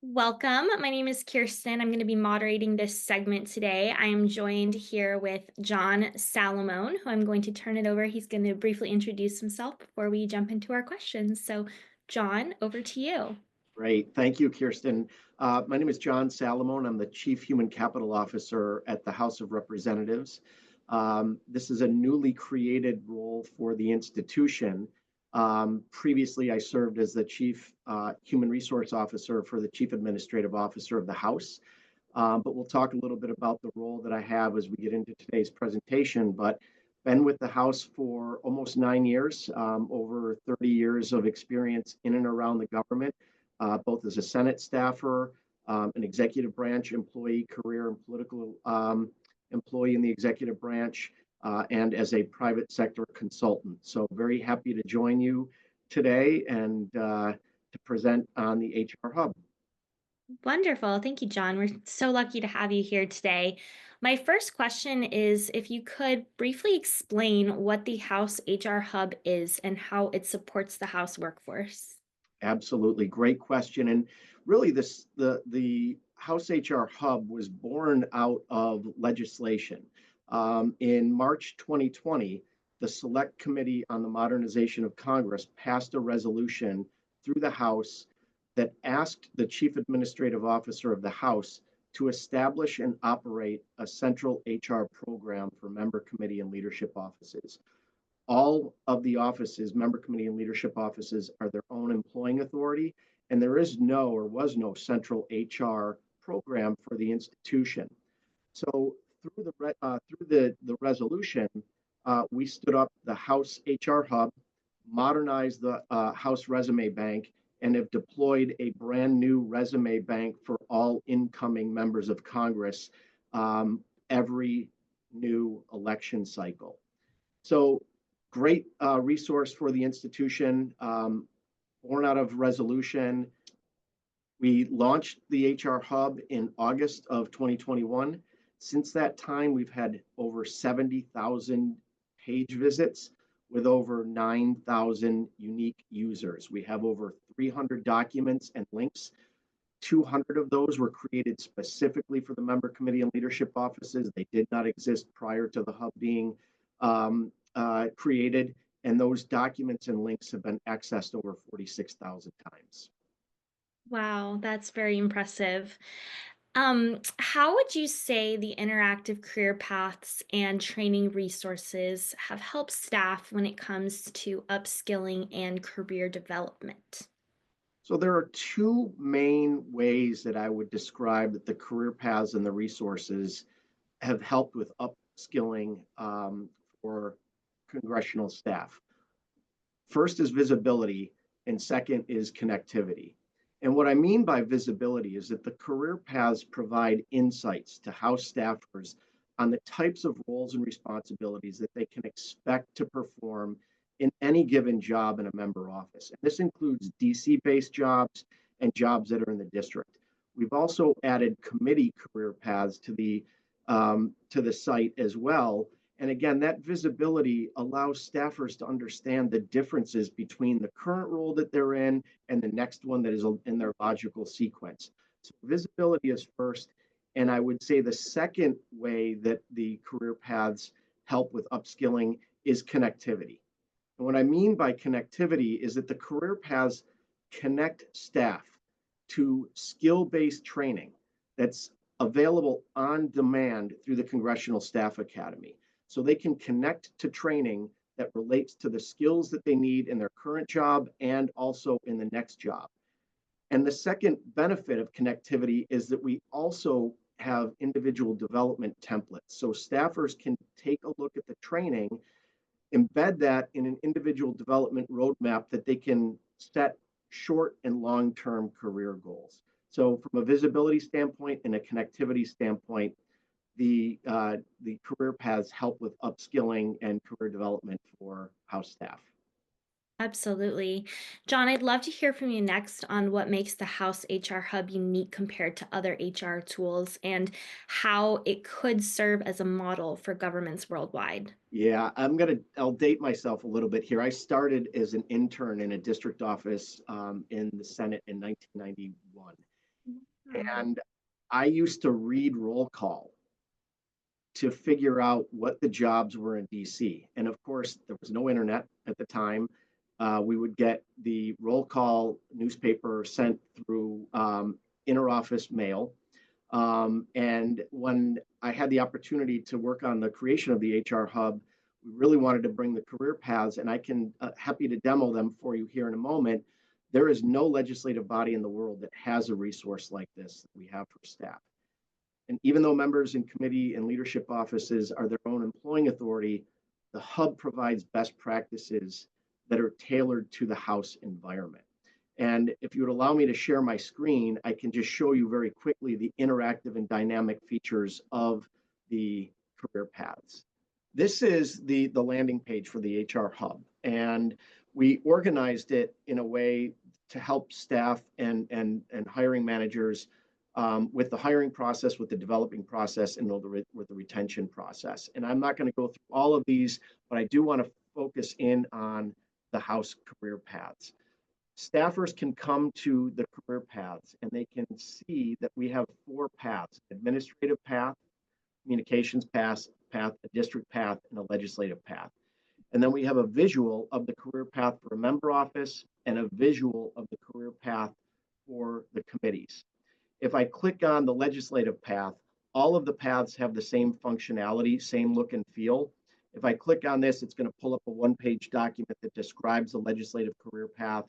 Welcome. My name is Kirsten. I'm going to be moderating this segment today. I am joined here with John Salamone, who I'm going to turn it over. He's going to briefly introduce himself before we jump into our questions. So, John, over to you. Great. Thank you, Kirsten. My name is John Salamone. I'm the Chief Human Capital Officer at the House of Representatives. This is a newly created role for the institution. Previously, I served as the Chief Human Resource Officer for the Chief Administrative Officer of the House. But we'll talk a little bit about the role that I have as we get into today's presentation. But been with the House for almost 9 years, over 30 years of experience in and around the government, both as a Senate staffer, an executive branch employee, career and political employee in the executive branch, and as a private sector consultant. So very happy to join you today and to present on the HR Hub. Wonderful. Thank you, John. We're so lucky to have you here today. My first question is if you could briefly explain what the House HR Hub is and how it supports the House workforce. Absolutely. Great question. And really the House HR Hub was born out of legislation. In March 2020, the Select Committee on the Modernization of Congress passed a resolution through the House that asked the Chief Administrative Officer of the House to establish and operate a central HR program for member committee and leadership offices. All of the offices, member committee and leadership offices, are their own employing authority, and there is no or was no central HR program for the institution. So through the resolution, we stood up the House HR Hub, modernized the House Resume Bank, and have deployed a brand new resume bank for all incoming members of Congress every new election cycle. So great resource for the institution, born out of resolution. We launched the HR Hub in August of 2021. Since that time, we've had over 70,000 page visits with over 9,000 unique users. We have over 300 documents and links. 200 of those were created specifically for the member committee and leadership offices. They did not exist prior to the hub being created, and those documents and links have been accessed over 46,000 times. Wow, that's very impressive. How would you say the interactive career paths and training resources have helped staff when it comes to upskilling and career development? So there are two main ways that I would describe that the career paths and the resources have helped with upskilling for congressional staff. First is visibility, and second is connectivity. And what I mean by visibility is that the career paths provide insights to House staffers on the types of roles and responsibilities that they can expect to perform in any given job in a member office. And this includes DC-based jobs and jobs that are in the district. We've also added committee career paths to the site as well. And again, that visibility allows staffers to understand the differences between the current role that they're in and the next one that is in their logical sequence. So visibility is first. And I would say the second way that the career paths help with upskilling is connectivity. And what I mean by connectivity is that the career paths connect staff to skill-based training that's available on demand through the Congressional Staff Academy. So they can connect to training that relates to the skills that they need in their current job and also in the next job. And the second benefit of connectivity is that we also have individual development templates. So staffers can take a look at the training, embed that in an individual development roadmap that they can set short and long-term career goals. So from a visibility standpoint and a connectivity standpoint, the career paths help with upskilling and career development for House staff. Absolutely. John, I'd love to hear from you next on what makes the House HR Hub unique compared to other HR tools and how it could serve as a model for governments worldwide. Yeah, I'll date myself a little bit here. I started as an intern in a district office in the Senate in 1991. And I used to read roll call to figure out what the jobs were in DC. And of course, there was no internet at the time. We would get the roll call newspaper sent through interoffice mail. And when I had the opportunity to work on the creation of the HR Hub, we really wanted to bring the career paths, and I can happy to demo them for you here in a moment. There is no legislative body in the world that has a resource like this that we have for staff. And even though members in committee and leadership offices are their own employing authority, the hub provides best practices that are tailored to the House environment. And if you would allow me to share my screen, I can just show you very quickly the interactive and dynamic features of the career paths. This is the landing page for the HR Hub. And we organized it in a way to help staff and hiring managers with the hiring process, with the developing process, and with the retention process. And I'm not going to go through all of these, but I do want to focus in on the House career paths. Staffers can come to the career paths and they can see that we have 4 paths: administrative path, communications path, a district path, and a legislative path. And then we have a visual of the career path for a member office and a visual of the career path for the committees. If I click on the legislative path, all of the paths have the same functionality, same look and feel. If I click on this, it's going to pull up a one-page document that describes the legislative career path,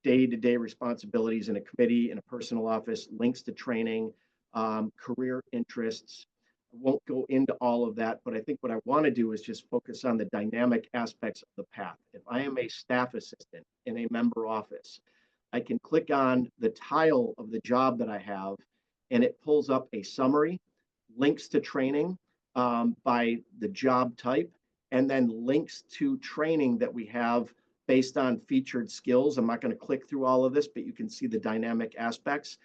day-to-day responsibilities in a committee, in a personal office, links to training, career interests. I won't go into all of that, but I think what I want to do is just focus on the dynamic aspects of the path. If I am a staff assistant in a member office, I can click on the tile of the job that I have, and it pulls up a summary, links to training by the job type, and then links to training that we have based on featured skills. I'm not going to click through all of this, but you can see the dynamic aspects.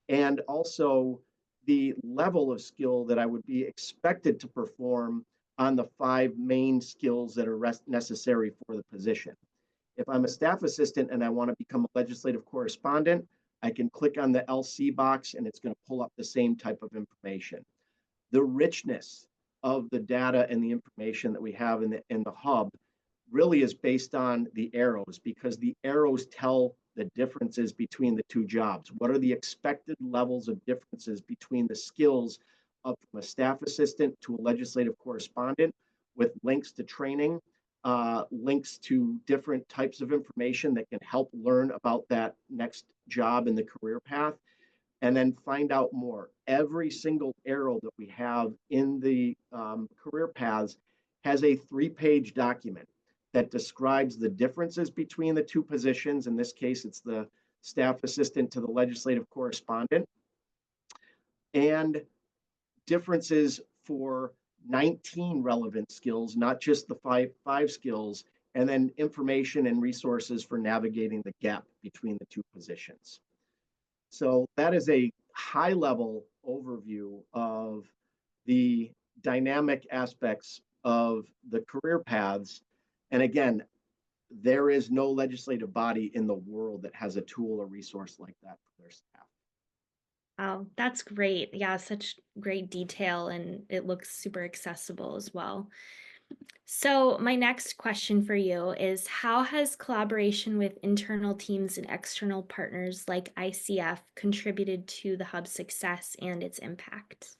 And also the level of skill that I would be expected to perform on the 5 main skills that are necessary for the position. If I'm a staff assistant and I want to become a legislative correspondent, I can click on the LC box and it's going to pull up the same type of information. The richness of the data and the information that we have in the hub really is based on the arrows, because the arrows tell the differences between the 2 jobs. What are the expected levels of differences between the skills of from a staff assistant to a legislative correspondent, with links to training, links to different types of information that can help learn about that next job in the career path, and then find out more. Every single arrow that we have in the career paths has a 3-page document that describes the differences between the 2 positions. In this case, it's the staff assistant to the legislative correspondent, and differences for 19 relevant skills, not just the five skills, and then information and resources for navigating the gap between the 2 positions. So that is a high-level overview of the dynamic aspects of the career paths. And again, there is no legislative body in the world that has a tool or resource like that for their staff. Wow, that's great. Yeah, such great detail, and it looks super accessible as well. So, my next question for you is, how has collaboration with internal teams and external partners like ICF contributed to the hub's success and its impact?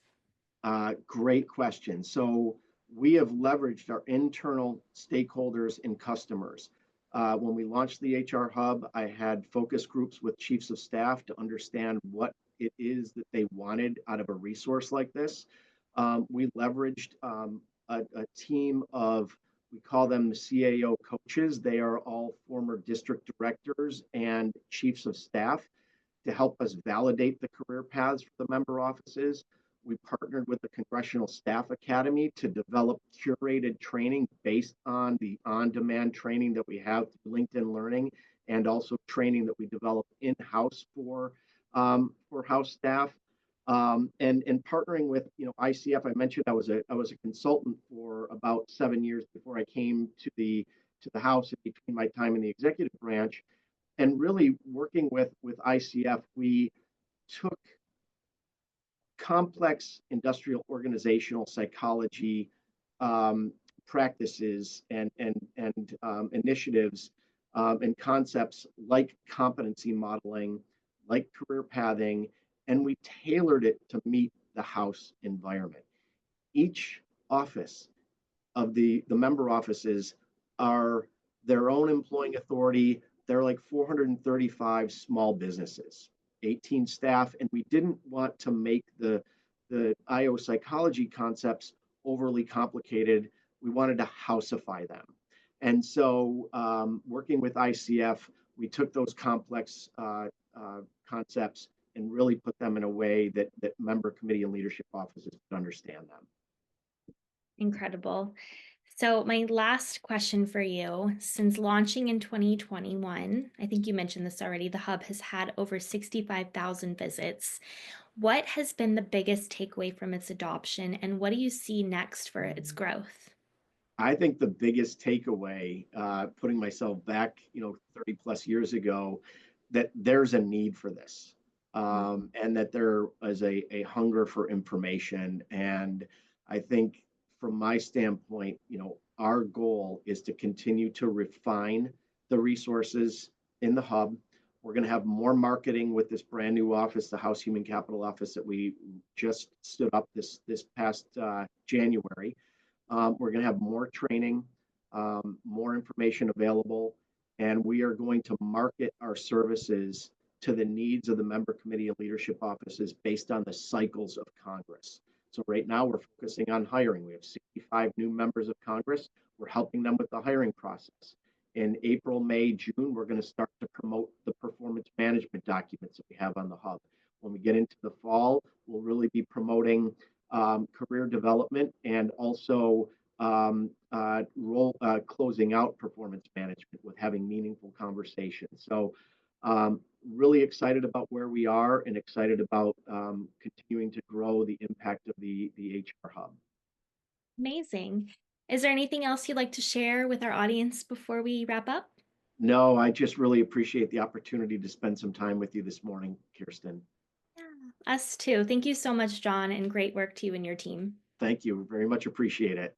Great question. So we have leveraged our internal stakeholders and customers. When we launched the HR Hub, I had focus groups with chiefs of staff to understand what it is that they wanted out of a resource like this. We leveraged a team of, we call them the CAO coaches. They are all former district directors and chiefs of staff to help us validate the career paths for the member offices. We partnered with the Congressional Staff Academy to develop curated training based on the on-demand training that we have through LinkedIn Learning, and also training that we develop in-house for House staff. And partnering with ICF. I mentioned I was a consultant for about 7 years before I came to the House, and between my time in the executive branch, and really working with ICF, we took complex industrial organizational psychology um, practices and initiatives and concepts like competency modeling, like career pathing, and we tailored it to meet the house environment. Each office of the member offices are their own employing authority. They're like 435 small businesses, 18 staff, and we didn't want to make the IO psychology concepts overly complicated. We wanted to housify them. And so, working with ICF, we took those complex concepts and really put them in a way that member committee and leadership offices could understand them. Incredible. So, my last question for you, since launching in 2021, I think you mentioned this already, the hub has had over 65,000 visits. What has been the biggest takeaway from its adoption, and what do you see next for its growth? I think the biggest takeaway, putting myself back, 30 plus years ago, that there's a need for this, and that there is a hunger for information. And I think, from my standpoint, our goal is to continue to refine the resources in the hub. We're going to have more marketing with this brand new office, the House Human Capital Office that we just stood up this past January. We're going to have more training, more information available, and we are going to market our services to the needs of the member committee and leadership offices based on the cycles of Congress. So right now we're focusing on hiring. We have 65 new members of Congress. We're helping them with the hiring process. In April, May, June, we're going to start to promote the performance management documents that we have on the hub. When we get into the fall, we'll really be promoting career development and also closing out performance management with having meaningful conversations. So, really excited about where we are and excited about continuing to grow the impact of the HR Hub. Amazing. Is there anything else you'd like to share with our audience before we wrap up? No, I just really appreciate the opportunity to spend some time with you this morning, Kirsten. Yeah, us too. Thank you so much, John, and great work to you and your team. Thank you. Very much appreciate it.